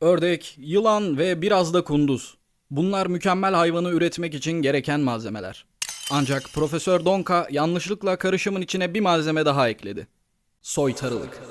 Ördek, yılan ve biraz da kunduz. Bunlar mükemmel hayvanı üretmek için gereken malzemeler. Ancak Profesör Donka yanlışlıkla karışımın içine bir malzeme daha ekledi. Soytarılık.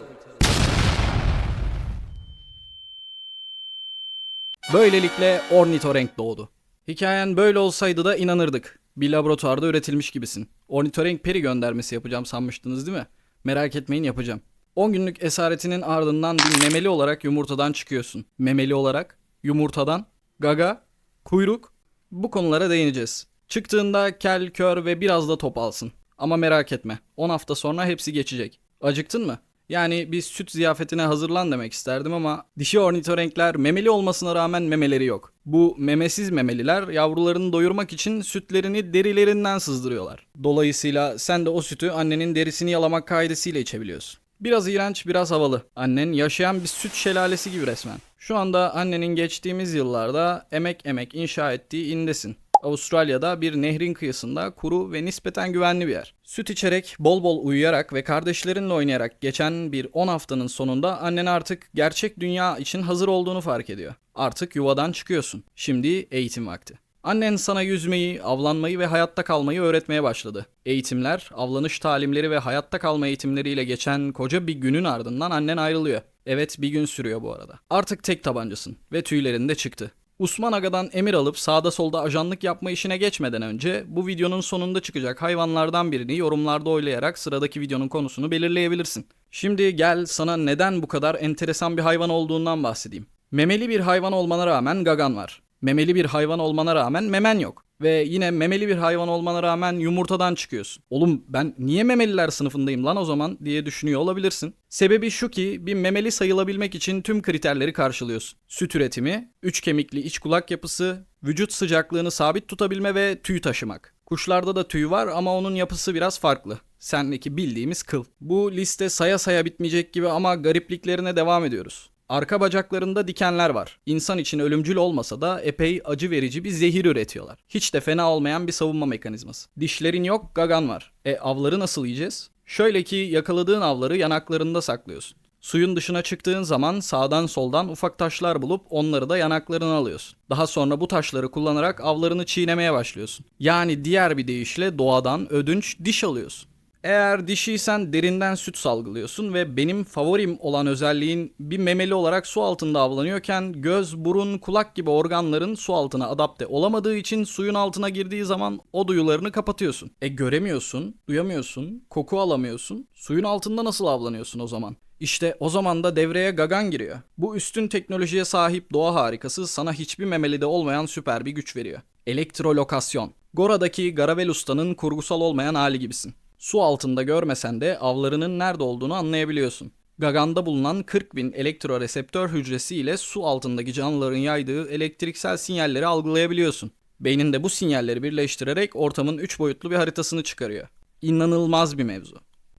Böylelikle ornitorenk doğdu. Hikayen böyle olsaydı da inanırdık. Bir laboratuvarda üretilmiş gibisin. Ornitorenk peri göndermesi yapacağım sanmıştınız değil mi? Merak etmeyin, yapacağım. 10 günlük esaretinin ardından bir memeli olarak yumurtadan çıkıyorsun. Memeli olarak, yumurtadan, gaga, kuyruk. Bu konulara değineceğiz. Çıktığında kel, kör ve biraz da topalsın. Ama merak etme, 10 hafta sonra hepsi geçecek. Acıktın mı? Yani bir süt ziyafetine hazırlan demek isterdim ama dişi ornitorenkler memeli olmasına rağmen memeleri yok. Bu memesiz memeliler yavrularını doyurmak için sütlerini derilerinden sızdırıyorlar. Dolayısıyla sen de o sütü annenin derisini yalamak kaidesiyle içebiliyorsun. Biraz iğrenç, biraz havalı. Annen yaşayan bir süt şelalesi gibi resmen. Şu anda annenin geçtiğimiz yıllarda emek emek inşa ettiği indesin. Avustralya'da bir nehrin kıyısında kuru ve nispeten güvenli bir yer. Süt içerek, bol bol uyuyarak ve kardeşlerinle oynayarak geçen bir 10 haftanın sonunda annen artık gerçek dünya için hazır olduğunu fark ediyor. Artık yuvadan çıkıyorsun. Şimdi eğitim vakti. Annen sana yüzmeyi, avlanmayı ve hayatta kalmayı öğretmeye başladı. Eğitimler, avlanış talimleri ve hayatta kalma eğitimleriyle geçen koca bir günün ardından annen ayrılıyor. Evet, bir gün sürüyor bu arada. Artık tek tabancasın ve tüylerin de çıktı. Osman Aga'dan emir alıp sağda solda ajanlık yapma işine geçmeden önce bu videonun sonunda çıkacak hayvanlardan birini yorumlarda oylayarak sıradaki videonun konusunu belirleyebilirsin. Şimdi gel sana neden bu kadar enteresan bir hayvan olduğundan bahsedeyim. Memeli bir hayvan olmana rağmen gagan var. Memeli bir hayvan olmana rağmen memen yok. Ve yine memeli bir hayvan olmana rağmen yumurtadan çıkıyorsun. Oğlum ben niye memeliler sınıfındayım lan o zaman diye düşünüyor olabilirsin. Sebebi şu ki bir memeli sayılabilmek için tüm kriterleri karşılıyorsun. Süt üretimi, 3 kemikli iç kulak yapısı, vücut sıcaklığını sabit tutabilme ve tüy taşımak. Kuşlarda da tüy var ama onun yapısı biraz farklı. Sendeki bildiğimiz kıl. Bu liste saya saya bitmeyecek gibi ama garipliklerine devam ediyoruz. Arka bacaklarında dikenler var. İnsan için ölümcül olmasa da epey acı verici bir zehir üretiyorlar. Hiç de fena olmayan bir savunma mekanizması. Dişlerin yok, gagan var. Avları nasıl yiyeceğiz? Şöyle ki yakaladığın avları yanaklarında saklıyorsun. Suyun dışına çıktığın zaman sağdan soldan ufak taşlar bulup onları da yanaklarına alıyorsun. Daha sonra bu taşları kullanarak avlarını çiğnemeye başlıyorsun. Yani diğer bir deyişle doğadan ödünç diş alıyorsun. Eğer dişiysen derinden süt salgılıyorsun ve benim favorim olan özelliğin bir memeli olarak su altında avlanıyorken göz, burun, kulak gibi organların su altına adapte olamadığı için suyun altına girdiği zaman o duyularını kapatıyorsun. Göremiyorsun, duyamıyorsun, koku alamıyorsun. Suyun altında nasıl avlanıyorsun o zaman? İşte o zaman da devreye gagan giriyor. Bu üstün teknolojiye sahip doğa harikası sana hiçbir memelide olmayan süper bir güç veriyor. Elektrolokasyon. Gora'daki Garavel Usta'nın kurgusal olmayan hali gibisin. Su altında görmesen de avlarının nerede olduğunu anlayabiliyorsun. Gaganda bulunan 40.000 elektroreseptör hücresi ile su altındaki canlıların yaydığı elektriksel sinyalleri algılayabiliyorsun. Beynin de bu sinyalleri birleştirerek ortamın 3 boyutlu bir haritasını çıkarıyor. İnanılmaz bir mevzu.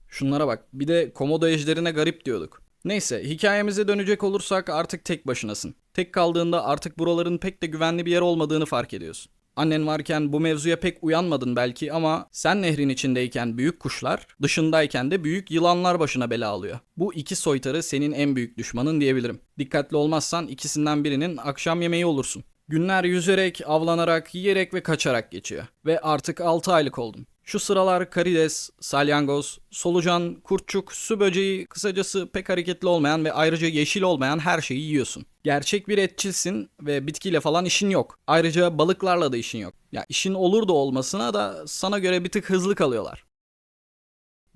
Şunlara bak, bir de komodo ejderine garip diyorduk. Neyse, hikayemize dönecek olursak artık tek başınasın. Tek kaldığında artık buraların pek de güvenli bir yer olmadığını fark ediyorsun. Annen varken bu mevzuya pek uyanmadın belki ama sen nehrin içindeyken büyük kuşlar, dışındayken de büyük yılanlar başına bela alıyor. Bu iki soytarı senin en büyük düşmanın diyebilirim. Dikkatli olmazsan ikisinden birinin akşam yemeği olursun. Günler yüzerek, avlanarak, yiyerek ve kaçarak geçiyor. Ve artık 6 aylık oldun. Şu sıralar karides, salyangoz, solucan, kurtçuk, su böceği, kısacası pek hareketli olmayan ve ayrıca yeşil olmayan her şeyi yiyorsun. Gerçek bir etçilsin ve bitkiyle falan işin yok. Ayrıca balıklarla da işin yok. Ya işin olur da olmasına da sana göre bir tık hızlı kalıyorlar.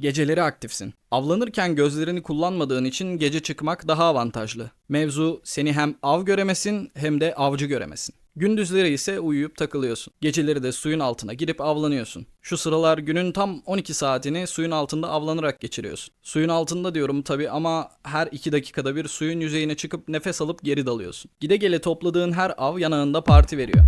Geceleri aktifsin. Avlanırken gözlerini kullanmadığın için gece çıkmak daha avantajlı. Mevzu seni hem av göremesin hem de avcı göremesin. Gündüzleri ise uyuyup takılıyorsun. Geceleri de suyun altına girip avlanıyorsun. Şu sıralar günün tam 12 saatini suyun altında avlanarak geçiriyorsun. Suyun altında diyorum tabii ama her 2 dakikada bir suyun yüzeyine çıkıp nefes alıp geri dalıyorsun. Gide gele topladığın her av yanağında parti veriyor.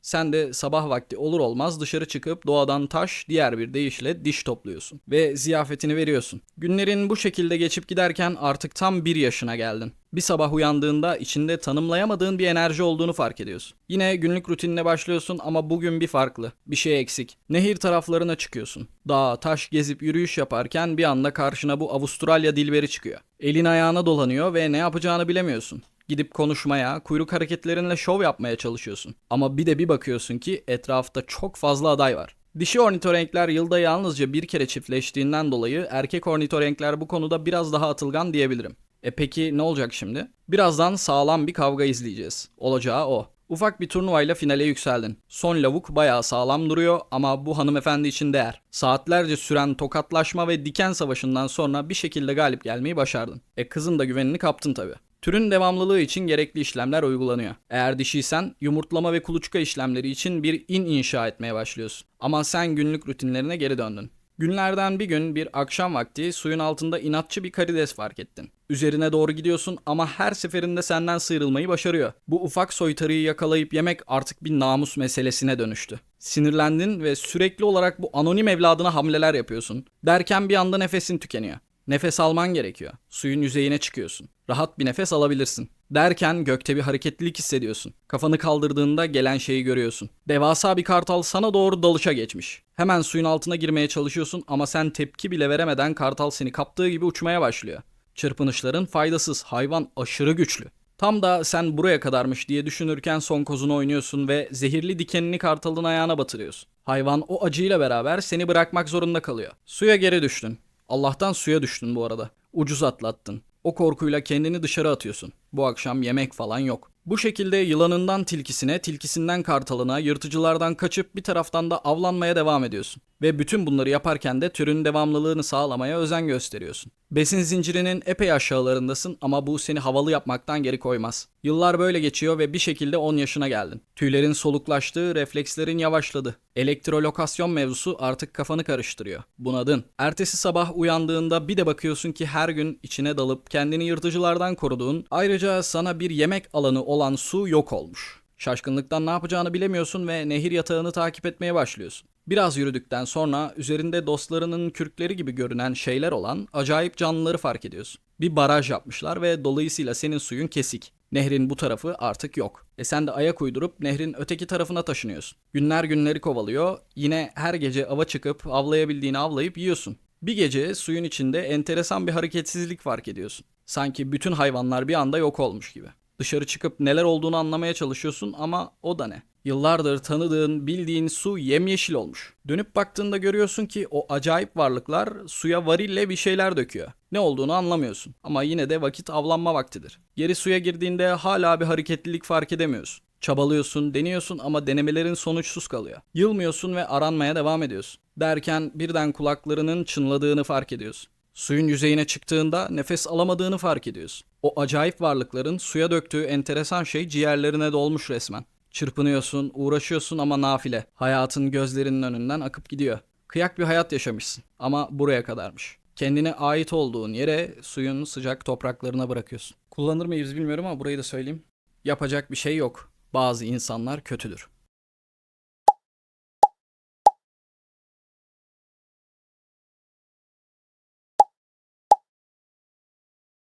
Sen de sabah vakti olur olmaz dışarı çıkıp doğadan taş, diğer bir deyişle diş topluyorsun. Ve ziyafetini veriyorsun. Günlerin bu şekilde geçip giderken artık tam 1 yaşına geldin. Bir sabah uyandığında içinde tanımlayamadığın bir enerji olduğunu fark ediyorsun. Yine günlük rutinine başlıyorsun ama bugün bir farklı. Bir şey eksik. Nehir taraflarına çıkıyorsun. Dağ, taş gezip yürüyüş yaparken bir anda karşına bu Avustralya dilberi çıkıyor. Elin ayağına dolanıyor ve ne yapacağını bilemiyorsun. Gidip konuşmaya, kuyruk hareketlerinle şov yapmaya çalışıyorsun. Ama bir bakıyorsun ki etrafta çok fazla aday var. Dişi ornitorenkler yılda yalnızca bir kere çiftleştiğinden dolayı erkek ornitorenkler bu konuda biraz daha atılgan diyebilirim. Peki ne olacak şimdi? Birazdan sağlam bir kavga izleyeceğiz. Olacağı o. Ufak bir turnuvayla finale yükseldin. Son lavuk bayağı sağlam duruyor ama bu hanımefendi için değer. Saatlerce süren tokatlaşma ve diken savaşından sonra bir şekilde galip gelmeyi başardın. Kızın da güvenini kaptın tabii. Türün devamlılığı için gerekli işlemler uygulanıyor. Eğer dişiysen yumurtlama ve kuluçka işlemleri için bir in inşa etmeye başlıyorsun. Ama sen günlük rutinlerine geri döndün. Günlerden bir gün bir akşam vakti suyun altında inatçı bir karides fark ettin. Üzerine doğru gidiyorsun ama her seferinde senden sıyrılmayı başarıyor. Bu ufak soytarıyı yakalayıp yemek artık bir namus meselesine dönüştü. Sinirlendin ve sürekli olarak bu anonim evladına hamleler yapıyorsun. Derken bir anda nefesin tükeniyor. Nefes alman gerekiyor. Suyun yüzeyine çıkıyorsun. Rahat bir nefes alabilirsin. Derken gökte bir hareketlilik hissediyorsun. Kafanı kaldırdığında gelen şeyi görüyorsun. Devasa bir kartal sana doğru dalışa geçmiş. Hemen suyun altına girmeye çalışıyorsun ama sen tepki bile veremeden kartal seni kaptığı gibi uçmaya başlıyor. Çırpınışların faydasız, hayvan aşırı güçlü. Tam da sen buraya kadarmış diye düşünürken son kozunu oynuyorsun ve zehirli dikenini kartalın ayağına batırıyorsun. Hayvan o acıyla beraber seni bırakmak zorunda kalıyor. Suya geri düştün. Allah'tan suya düştün bu arada. Ucuz atlattın. O korkuyla kendini dışarı atıyorsun. Bu akşam yemek falan yok. Bu şekilde yılanından tilkisine, tilkisinden kartalına, yırtıcılardan kaçıp bir taraftan da avlanmaya devam ediyorsun. Ve bütün bunları yaparken de türün devamlılığını sağlamaya özen gösteriyorsun. Besin zincirinin epey aşağılarındasın ama bu seni havalı yapmaktan geri koymaz. Yıllar böyle geçiyor ve bir şekilde 10 yaşına geldin. Tüylerin soluklaştı, reflekslerin yavaşladı. Elektrolokasyon mevzusu artık kafanı karıştırıyor. Bunadın. Ertesi sabah uyandığında bir de bakıyorsun ki her gün içine dalıp kendini yırtıcılardan koruduğun, ayrıca sana bir yemek alanı olan su yok olmuş. Şaşkınlıktan ne yapacağını bilemiyorsun ve nehir yatağını takip etmeye başlıyorsun. Biraz yürüdükten sonra üzerinde dostlarının kürkleri gibi görünen şeyler olan acayip canlıları fark ediyorsun. Bir baraj yapmışlar ve dolayısıyla senin suyun kesik. Nehrin bu tarafı artık yok. Sen de ayak uydurup nehrin öteki tarafına taşınıyorsun. Günler günleri kovalıyor. Yine her gece ava çıkıp avlayabildiğini avlayıp yiyorsun. Bir gece suyun içinde enteresan bir hareketsizlik fark ediyorsun. Sanki bütün hayvanlar bir anda yok olmuş gibi. Dışarı çıkıp neler olduğunu anlamaya çalışıyorsun ama o da ne? Yıllardır tanıdığın, bildiğin su yemyeşil olmuş. Dönüp baktığında görüyorsun ki o acayip varlıklar suya varille bir şeyler döküyor. Ne olduğunu anlamıyorsun ama yine de vakit avlanma vaktidir. Geri suya girdiğinde hala bir hareketlilik fark edemiyorsun. Çabalıyorsun, deniyorsun ama denemelerin sonuçsuz kalıyor. Yılmıyorsun ve aranmaya devam ediyorsun. Derken birden kulaklarının çınladığını fark ediyorsun. Suyun yüzeyine çıktığında nefes alamadığını fark ediyorsun. O acayip varlıkların suya döktüğü enteresan şey ciğerlerine dolmuş resmen. Çırpınıyorsun, uğraşıyorsun ama nafile. Hayatın gözlerinin önünden akıp gidiyor. Kıyak bir hayat yaşamışsın ama buraya kadarmış. Kendine ait olduğun yere suyun sıcak topraklarına bırakıyorsun. Kullanır mıyız bilmiyorum ama burayı da söyleyeyim. Yapacak bir şey yok. Bazı insanlar kötüdür.